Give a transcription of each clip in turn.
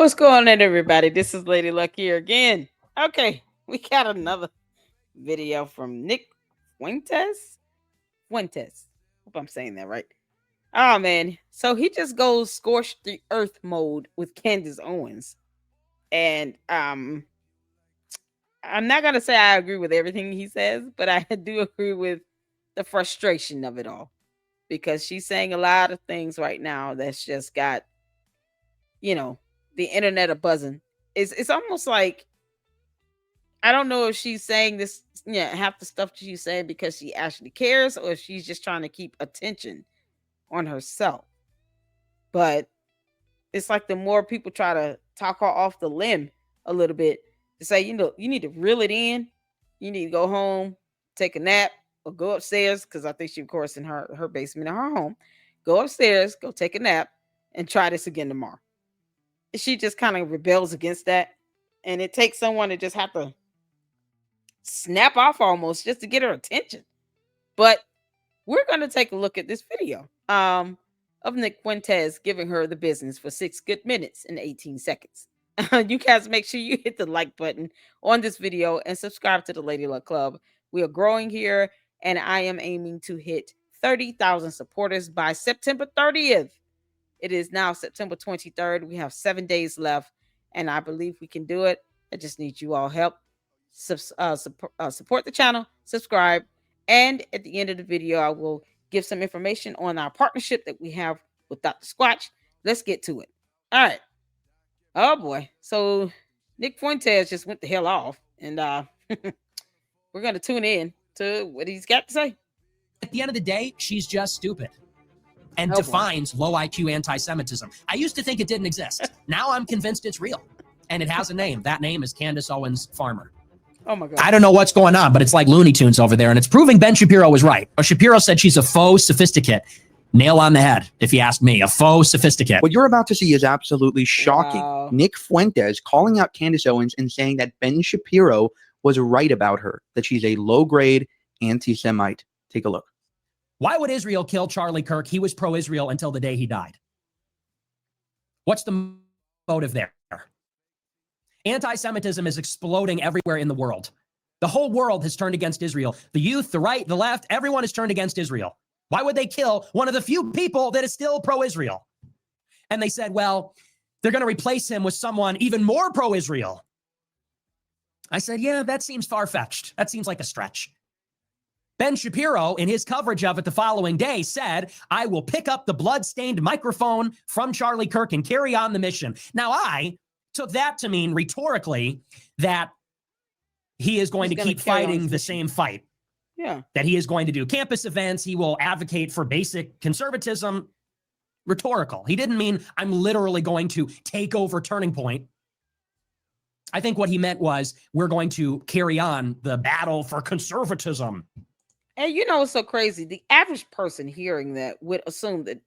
What's going on, everybody? This is Lady Luck here again. Okay, we got another video from Nick Fuentes. Fuentes. Hope I'm saying that right. Oh man, so he just goes scorched the earth mode with Candace Owens, and I'm not gonna say I agree with everything he says, but I do agree with the frustration of it all because she's saying a lot of things right now that's just got you know the internet a buzzing. It's almost like I don't know if she's saying this, half the stuff she's saying because she actually cares or if she's just trying to keep attention on herself. But it's like the more people try to talk her off the limb a little bit to say, you need to reel it in. You need to go home, take a nap, or go upstairs because I think she, of course, in her basement in her home. Go upstairs, go take a nap, and try this again tomorrow. She just kind of rebels against that, and it takes someone to just have to snap off almost just to get her attention. But we're going to take a look at this video of Nick Fuentes giving her the business for 6 good minutes and 18 seconds. You guys make sure you hit the like button on this video and subscribe to the Lady Luck Club. We are growing here, and I am aiming to hit 30,000 supporters by September 30th. It is now September 23rd. We have 7 days left, and I believe we can do it. I just need you all help. Support the channel, subscribe, and at the end of the video, I will give some information on our partnership that we have with Dr. Squatch. Let's get to it. All right. Oh boy. So Nick Fuentes just went the hell off, and we're gonna tune in to what he's got to say. At the end of the day, she's just stupid and defines low IQ anti-Semitism. I used to think it didn't exist. Now I'm convinced it's real, and it has a name. That name is Candace Owens Farmer. Oh my God. I don't know what's going on, but it's like Looney Tunes over there, and it's proving Ben Shapiro was right. Shapiro said she's a faux sophisticate. Nail on the head, if you ask me, a faux sophisticate. What you're about to see is absolutely shocking. Wow. Nick Fuentes calling out Candace Owens and saying that Ben Shapiro was right about her, that she's a low-grade anti-Semite. Take a look. Why would Israel kill Charlie Kirk? He was pro-Israel until the day he died. What's the motive there? Anti-Semitism is exploding everywhere in the world. The whole world has turned against Israel. The youth, the right, the left, everyone has turned against Israel. Why would they kill one of the few people that is still pro-Israel? And they said, well, they're going to replace him with someone even more pro-Israel. I said, yeah, that seems far-fetched. That seems like a stretch. Ben Shapiro, in his coverage of it the following day, said, I will pick up the blood-stained microphone from Charlie Kirk and carry on the mission. Now, I took that to mean rhetorically that he is going to keep fighting the same fight. Yeah. That he is going to do campus events. He will advocate for basic conservatism. Rhetorical. He didn't mean I'm literally going to take over Turning Point. I think what he meant was we're going to carry on the battle for conservatism. And it's so crazy. The average person hearing that would assume that,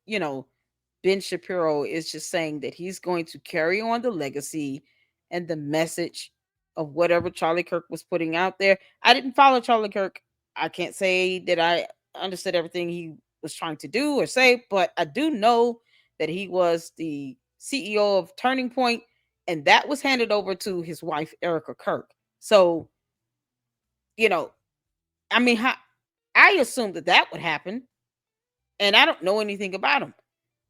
Ben Shapiro is just saying that he's going to carry on the legacy and the message of whatever Charlie Kirk was putting out there. I didn't follow Charlie Kirk. I can't say that I understood everything he was trying to do or say, but I do know that he was the CEO of Turning Point, and that was handed over to his wife, Erica Kirk. So, I assumed that would happen, and I don't know anything about him.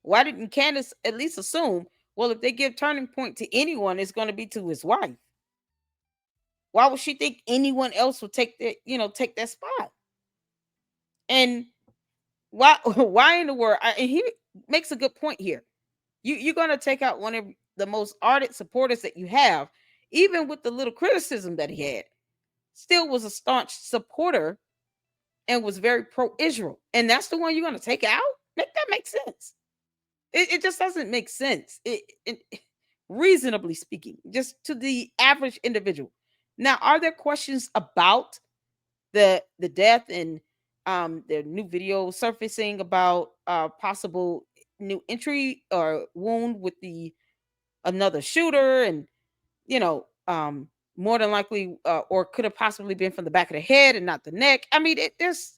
Why didn't Candace at least assume, well, if they give Turning Point to anyone, it's going to be to his wife? Why would she think anyone else would take that spot? And why in the world? And he makes a good point here. You're going to take out one of the most ardent supporters that you have, even with the little criticism that he had, still was a staunch supporter and was very pro-Israel. And that's the one you're going to take out? Make that make sense. It just doesn't make sense. Reasonably speaking, just to the average individual. Now, are there questions about the death and the new video surfacing about possible new entry or wound with another shooter, and more than likely or could have possibly been from the back of the head and not the neck? I mean, there's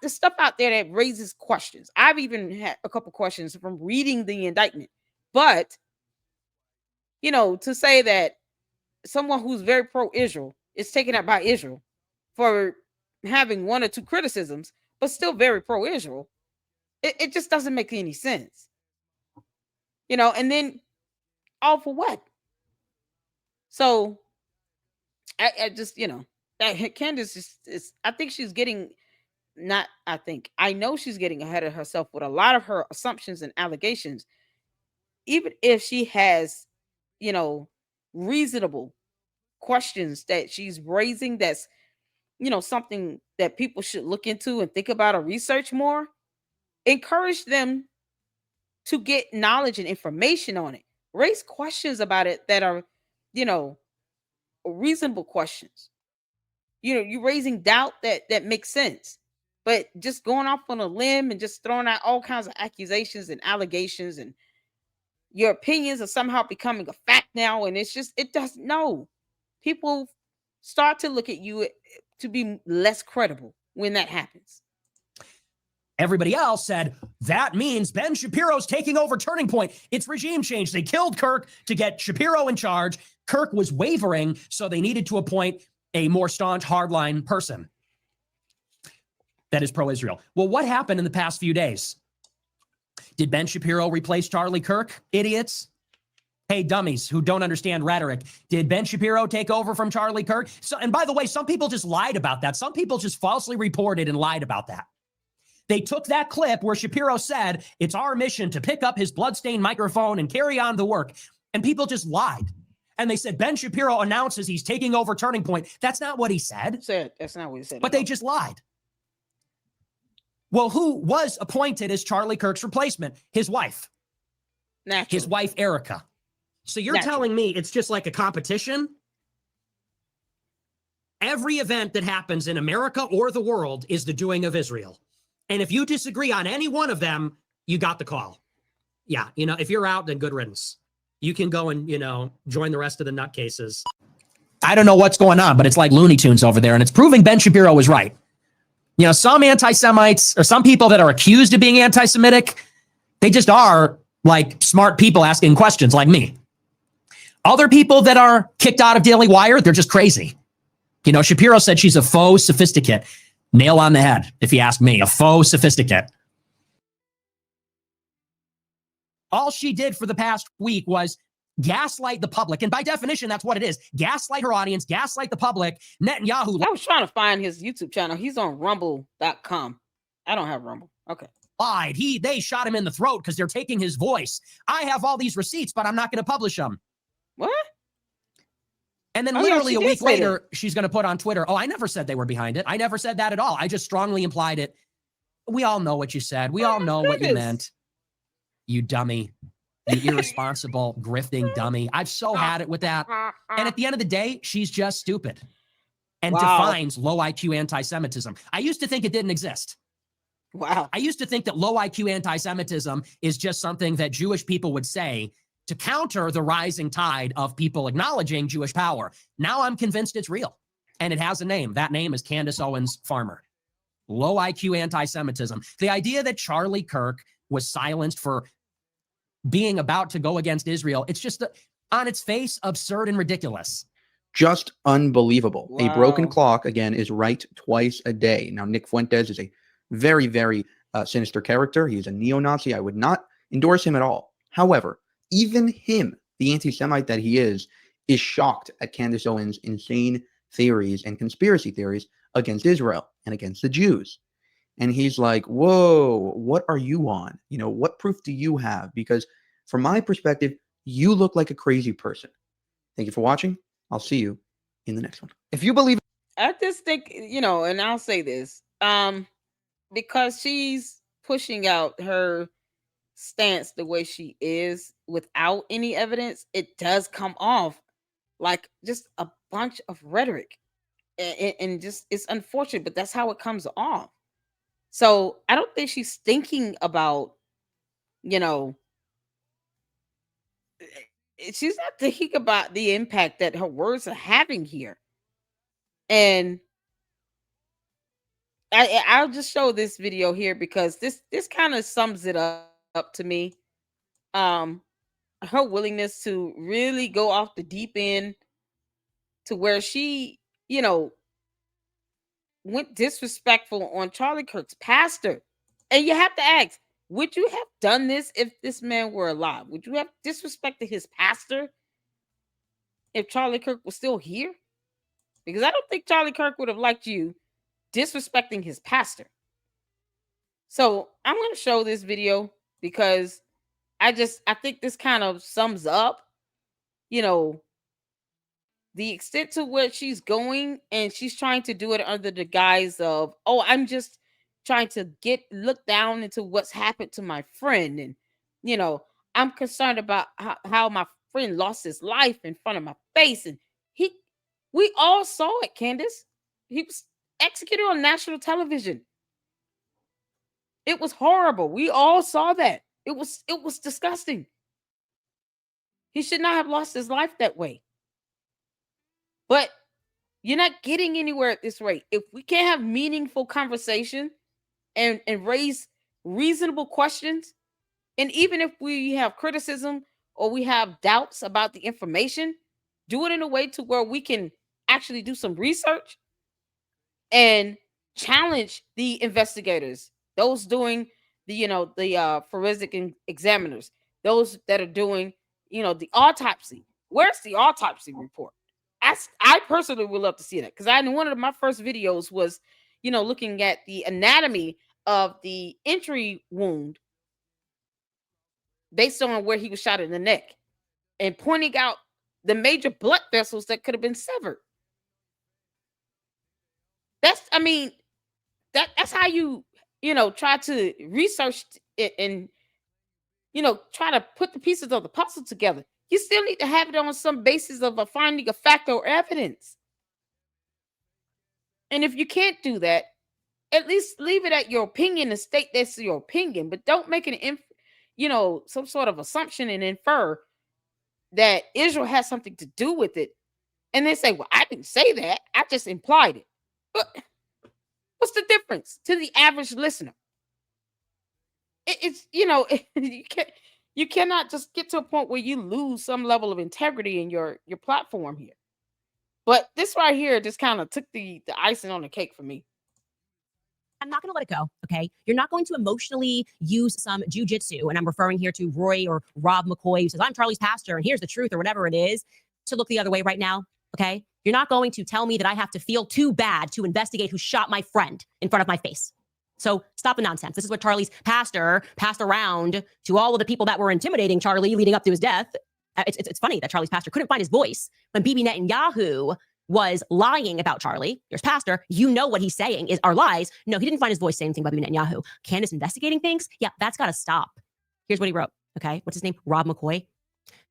stuff out there that raises questions. I've even had a couple questions from reading the indictment, but to say that someone who's very pro-Israel is taken out by Israel for having one or two criticisms, but still very pro-Israel, it just doesn't make any sense. And then all for what? So I just, that Candace is I think she's getting not I think I know she's getting ahead of herself with a lot of her assumptions and allegations, even if she has, you know, reasonable questions that she's raising that's, something that people should look into and think about or research more. Encourage them to get knowledge and information on it. Raise questions about it that are, you know, reasonable questions. You're raising doubt that makes sense. But just going off on a limb and just throwing out all kinds of accusations and allegations, and your opinions are somehow becoming a fact now, and it doesn't. No, people start to look at you to be less credible when that happens. Everybody else said, that means Ben Shapiro's taking over Turning Point. It's regime change. They killed Kirk to get Shapiro in charge. Kirk was wavering, so they needed to appoint a more staunch, hardline person that is pro-Israel. Well, what happened in the past few days? Did Ben Shapiro replace Charlie Kirk? Idiots. Hey, dummies who don't understand rhetoric. Did Ben Shapiro take over from Charlie Kirk? And by the way, some people just lied about that. Some people just falsely reported and lied about that. They took that clip where Shapiro said, it's our mission to pick up his bloodstained microphone and carry on the work. And people just lied. And they said, Ben Shapiro announces he's taking over Turning Point. That's not what he said. That's not what he said. But they just lied. Well, who was appointed as Charlie Kirk's replacement? His wife. Naturally. His wife, Erica. So you're telling me it's just like a competition? Every event that happens in America or the world is the doing of Israel. And if you disagree on any one of them, you got the call. Yeah, if you're out, then good riddance. You can go and, join the rest of the nutcases. I don't know what's going on, but it's like Looney Tunes over there, and it's proving Ben Shapiro was right. Some anti-Semites or some people that are accused of being anti-Semitic, they just are like smart people asking questions like me. Other people that are kicked out of Daily Wire, they're just crazy. Shapiro said she's a faux sophisticate. Nail on the head, if you ask me, a faux sophisticate. All she did for the past week was gaslight the public. And by definition, that's what it is. Gaslight her audience, gaslight the public. Netanyahu. I was trying to find his YouTube channel. He's on rumble.com. I don't have Rumble. Okay. Lied. They shot him in the throat because they're taking his voice. I have all these receipts, but I'm not going to publish them. What? And then literally a week later, she's going to put on Twitter, I never said they were behind it. I never said that at all. I just strongly implied it. We all know what you said. We all know what you meant. You dummy. You irresponsible, grifting dummy. I've so had it with that. And at the end of the day, she's just stupid and defines low IQ anti-Semitism. I used to think it didn't exist. Wow. I used to think that low IQ anti-Semitism is just something that Jewish people would say to counter the rising tide of people acknowledging Jewish power. Now I'm convinced it's real, and it has a name. That name is Candace Owens Farmer. Low IQ anti-Semitism. The idea that Charlie Kirk was silenced for being about to go against Israel, it's just on its face absurd and ridiculous. Just unbelievable. Wow. A broken clock, again, is right twice a day. Now, Nick Fuentes is a very, very sinister character. He's a neo-Nazi. I would not endorse him at all. However, even him, the anti-Semite that he is shocked at Candace Owens' insane theories and conspiracy theories against Israel and against the Jews. And he's like, whoa, what are you on? What proof do you have? Because from my perspective, you look like a crazy person. Thank you for watching. I'll see you in the next one. If you believe, I just think, and I'll say this, because she's pushing out her stance the way she is without any evidence, it does come off like just a bunch of rhetoric, and just it's unfortunate, but that's how it comes off. So I don't think she's thinking about, she's not thinking about the impact that her words are having here. And I'll just show this video here because this kind of sums it up to me. her willingness to really go off the deep end to where she, went disrespectful on Charlie Kirk's pastor. And you have to ask, would you have done this if this man were alive? Would you have disrespected his pastor if Charlie Kirk was still here? Because I don't think Charlie Kirk would have liked you disrespecting his pastor. So I'm going to show this video because I think this kind of sums up, the extent to where she's going, and she's trying to do it under the guise of, oh, I'm just trying to look down into what's happened to my friend. And, I'm concerned about how my friend lost his life in front of my face. And we all saw it, Candace. He was executed on national television. It was horrible. We all saw that. It was disgusting. He should not have lost his life that way. But you're not getting anywhere at this rate. If we can't have meaningful conversation and raise reasonable questions, and even if we have criticism or we have doubts about the information, do it in a way to where we can actually do some research and challenge the investigators, those doing the forensic examiners, those that are doing the autopsy. Where's the autopsy report? I personally would love to see that, because I know one of my first videos was looking at the anatomy of the entry wound based on where he was shot in the neck and pointing out the major blood vessels that could have been severed. That's how you try to research it and try to put the pieces of the puzzle together. You still need to have it on some basis of a finding of fact or evidence. And if you can't do that, at least leave it at your opinion and state that's your opinion, but don't make some sort of assumption and infer that Israel has something to do with it. And then say, well, I didn't say that. I just implied it. But what's the difference to the average listener? It's you cannot just get to a point where you lose some level of integrity in your platform here. But this right here just kind of took the icing on the cake for me. I'm not going to let it go, okay? You're not going to emotionally use some jujitsu, and I'm referring here to Roy or Rob McCoy, who says, I'm Charlie's pastor, and here's the truth, or whatever it is, to look the other way right now, okay? You're not going to tell me that I have to feel too bad to investigate who shot my friend in front of my face. So stop the nonsense. This is what Charlie's pastor passed around to all of the people that were intimidating Charlie leading up to his death. It's funny that Charlie's pastor couldn't find his voice when Bibi Netanyahu was lying about Charlie. Here's pastor. You know what he's saying are lies. No, he didn't find his voice saying anything about Bibi Netanyahu. Candace investigating things? Yeah, that's got to stop. Here's what he wrote. Okay, what's his name? Rob McCoy.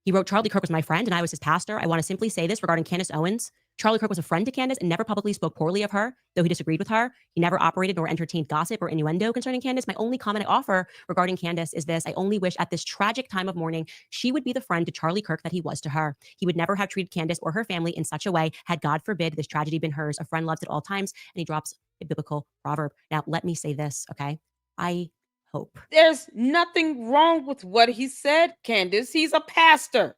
He wrote, Charlie Kirk was my friend and I was his pastor. I want to simply say this regarding Candace Owens. Charlie Kirk was a friend to Candace and never publicly spoke poorly of her, though he disagreed with her. He never operated nor entertained gossip or innuendo concerning Candace. My only comment I offer regarding Candace is this. I only wish at this tragic time of mourning, she would be the friend to Charlie Kirk that he was to her. He would never have treated Candace or her family in such a way had, God forbid, this tragedy been hers. A friend loves at all times. And he drops a biblical proverb. Now, let me say this, okay? I hope. There's nothing wrong with what he said, Candace. He's a pastor.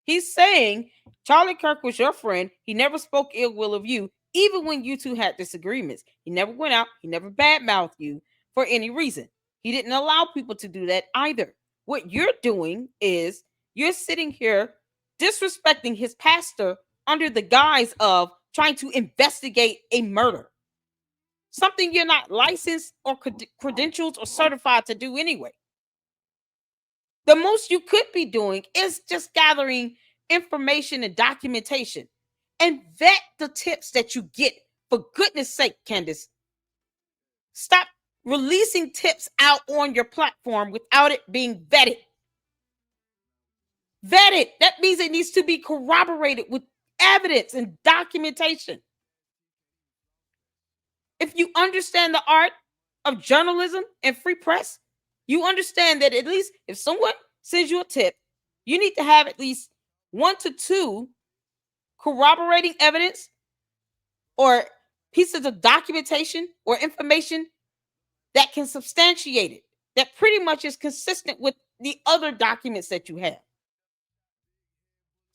He's saying Charlie Kirk was your friend. He never spoke ill will of you, even when you two had disagreements. He never went out. He never badmouthed you for any reason. He didn't allow people to do that either. What you're doing is you're sitting here disrespecting his pastor under the guise of trying to investigate a murder. Something you're not licensed or credentialed or certified to do anyway. The most you could be doing is just gathering information and documentation and vet the tips that you get. For goodness sake, Candace, stop releasing tips out on your platform without it being vetted. Vetted. That means it needs to be corroborated with evidence and documentation. If you understand the art of journalism and free press, you understand that at least if someone sends you a tip, you need to have at least 1 to 2 corroborating evidence or pieces of documentation or information that can substantiate it, that pretty much is consistent with the other documents that you have.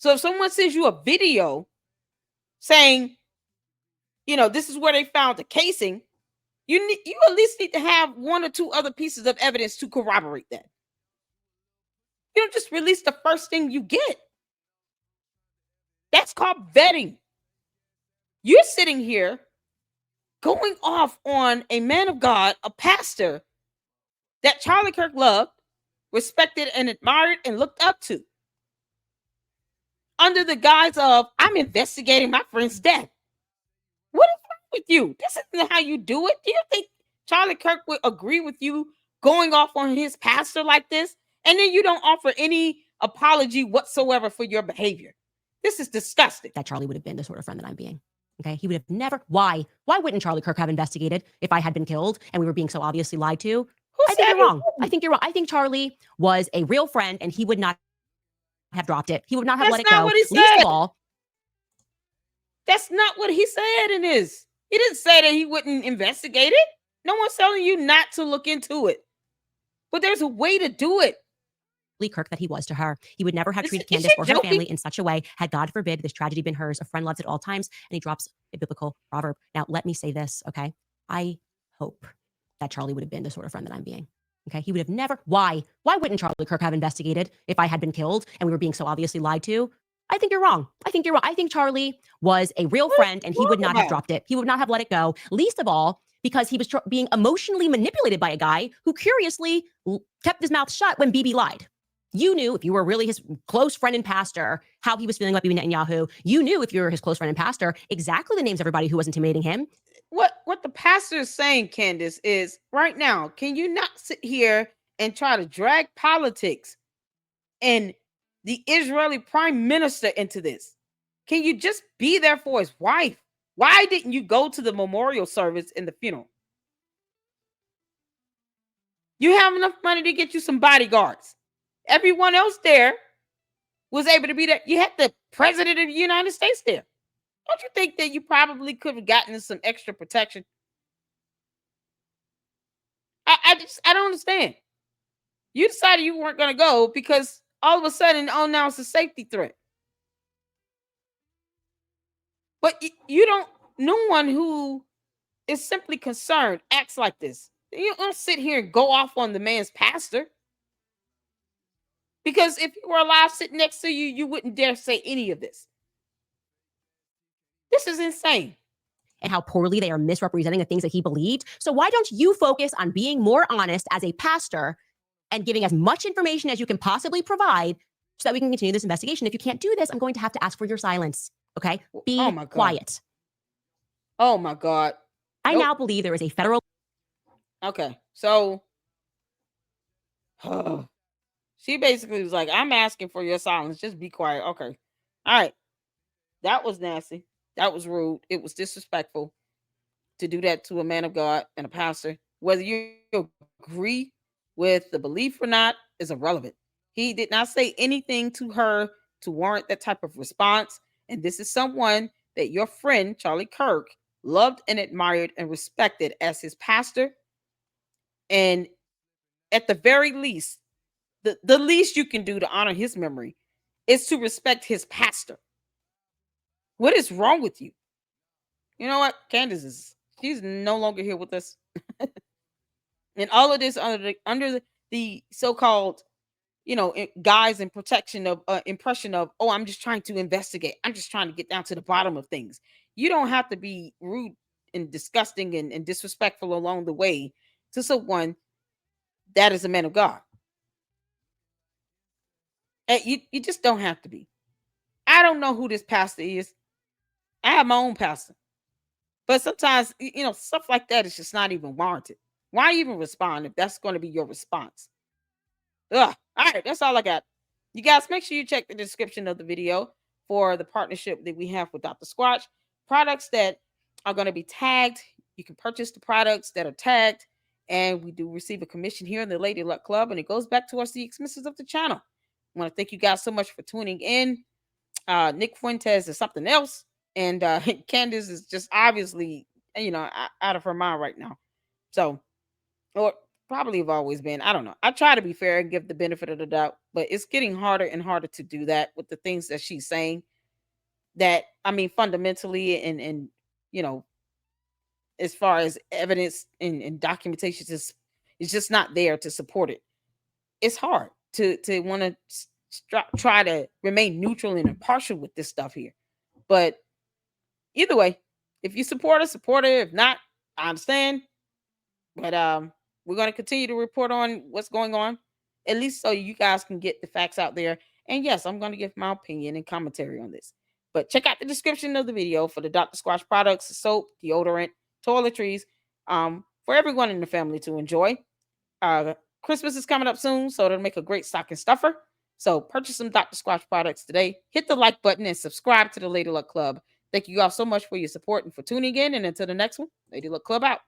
So if someone sends you a video saying, this is where they found the casing, you at least need to have one or two other pieces of evidence to corroborate that. You don't just release the first thing you get. That's called vetting. You're sitting here going off on a man of God, a pastor that Charlie Kirk loved, respected, and admired and looked up to, under the guise of, I'm investigating my friend's death. What is wrong with you? This isn't how you do it. Do you think Charlie Kirk would agree with you going off on his pastor like this? And then you don't offer any apology whatsoever for your behavior. This is disgusting. That Charlie would have been the sort of friend that I'm being. Okay. He would have never. Why? Why wouldn't Charlie Kirk have investigated if I had been killed and we were being so obviously lied to? I think you're wrong. I think you're wrong. I think Charlie was a real friend and he would not have dropped it. He would not have let it go. What he Least said. of all, that's not what he said in this. He didn't say that he wouldn't investigate it. No one's telling you not to look into it. But there's a way to do it. Kirk that he was to her. He would never have treated Candace or her family in such a way, had God forbid this tragedy been hers. A friend loves at all times, and he drops a biblical proverb. Now, let me say this, okay? I hope that Charlie would have been the sort of friend that I'm being. Okay, he would have never. Why? Why wouldn't Charlie Kirk have investigated if I had been killed and we were being so obviously lied to? I think you're wrong. I think you're wrong. I think Charlie was a real friend and he would not have dropped it. He would not have let it go. Least of all, because he was being emotionally manipulated by a guy who curiously kept his mouth shut when Bibi lied. You knew if you were really his close friend and pastor, how he was feeling about Bibi Netanyahu. You knew if you were his close friend and pastor, exactly the names of everybody who was intimidating him. What the pastor is saying, Candace, is right now, can you not sit here and try to drag politics and the Israeli prime minister into this? Can you just be there for his wife? Why didn't you go to the memorial service and the funeral? You have enough money to get you some bodyguards. Everyone else there was able to be there. You had the president of the United States there. Don't you think that you probably could have gotten some extra protection? I don't understand. You decided you weren't going to go because all of a sudden, oh, now it's a safety threat. But you don't, no one who is simply concerned acts like this. You don't sit here and go off on the man's pastor. Because if you were alive sitting next to you, you wouldn't dare say any of this. This is insane. And how poorly they are misrepresenting the things that he believed. So why don't you focus on being more honest as a pastor and giving as much information as you can possibly provide so that we can continue this investigation? If you can't do this, I'm going to have to ask for your silence. Okay? Be quiet. Oh my God. I now believe there is a federal. Okay. So she basically was like, I'm asking for your silence. Just be quiet. Okay. All right. That was nasty. That was rude. It was disrespectful to do that to a man of God and a pastor. Whether you agree with the belief or not is irrelevant. He did not say anything to her to warrant that type of response. And this is someone that your friend, Charlie Kirk, loved and admired and respected as his pastor. And at the very least, the least you can do to honor his memory is to respect his pastor. What is wrong with you? You know what? Candace she's no longer here with us. And all of this under the so-called, guise and protection of impression of, oh, I'm just trying to investigate. I'm just trying to get down to the bottom of things. You don't have to be rude and disgusting and disrespectful along the way to someone that is a man of God. And you just don't have to be. I don't know who this pastor is. I have my own pastor. But sometimes, stuff like that is just not even warranted. Why even respond if that's going to be your response? Ugh. All right, that's all I got. You guys, make sure you check the description of the video for the partnership that we have with Dr. Squatch. Products that are going to be tagged. You can purchase the products that are tagged. And we do receive a commission here in the Lady Luck Club. And it goes back towards the expenses of the channel. I want to thank you guys so much for tuning in. Nick Fuentes is something else. And Candace is just obviously, out of her mind right now. So, or probably have always been. I don't know. I try to be fair and give the benefit of the doubt, but it's getting harder and harder to do that with the things that she's saying. That, I mean, fundamentally, and you know, as far as evidence and documentation is just not there to support it. It's hard to want to try to remain neutral and impartial with this stuff here. But either way, if you support her, support her. If not, I understand. But we're going to continue to report on what's going on, at least so you guys can get the facts out there. And yes, I'm going to give my opinion and commentary on this. But check out the description of the video for the Dr. Squash products, soap, deodorant, toiletries, for everyone in the family to enjoy. Christmas is coming up soon, so it'll make a great stocking stuffer. So purchase some Dr. Squash products today. Hit the like button and subscribe to the Lady Luck Club. Thank you all so much for your support and for tuning in. And until the next one, Lady Luck Club out.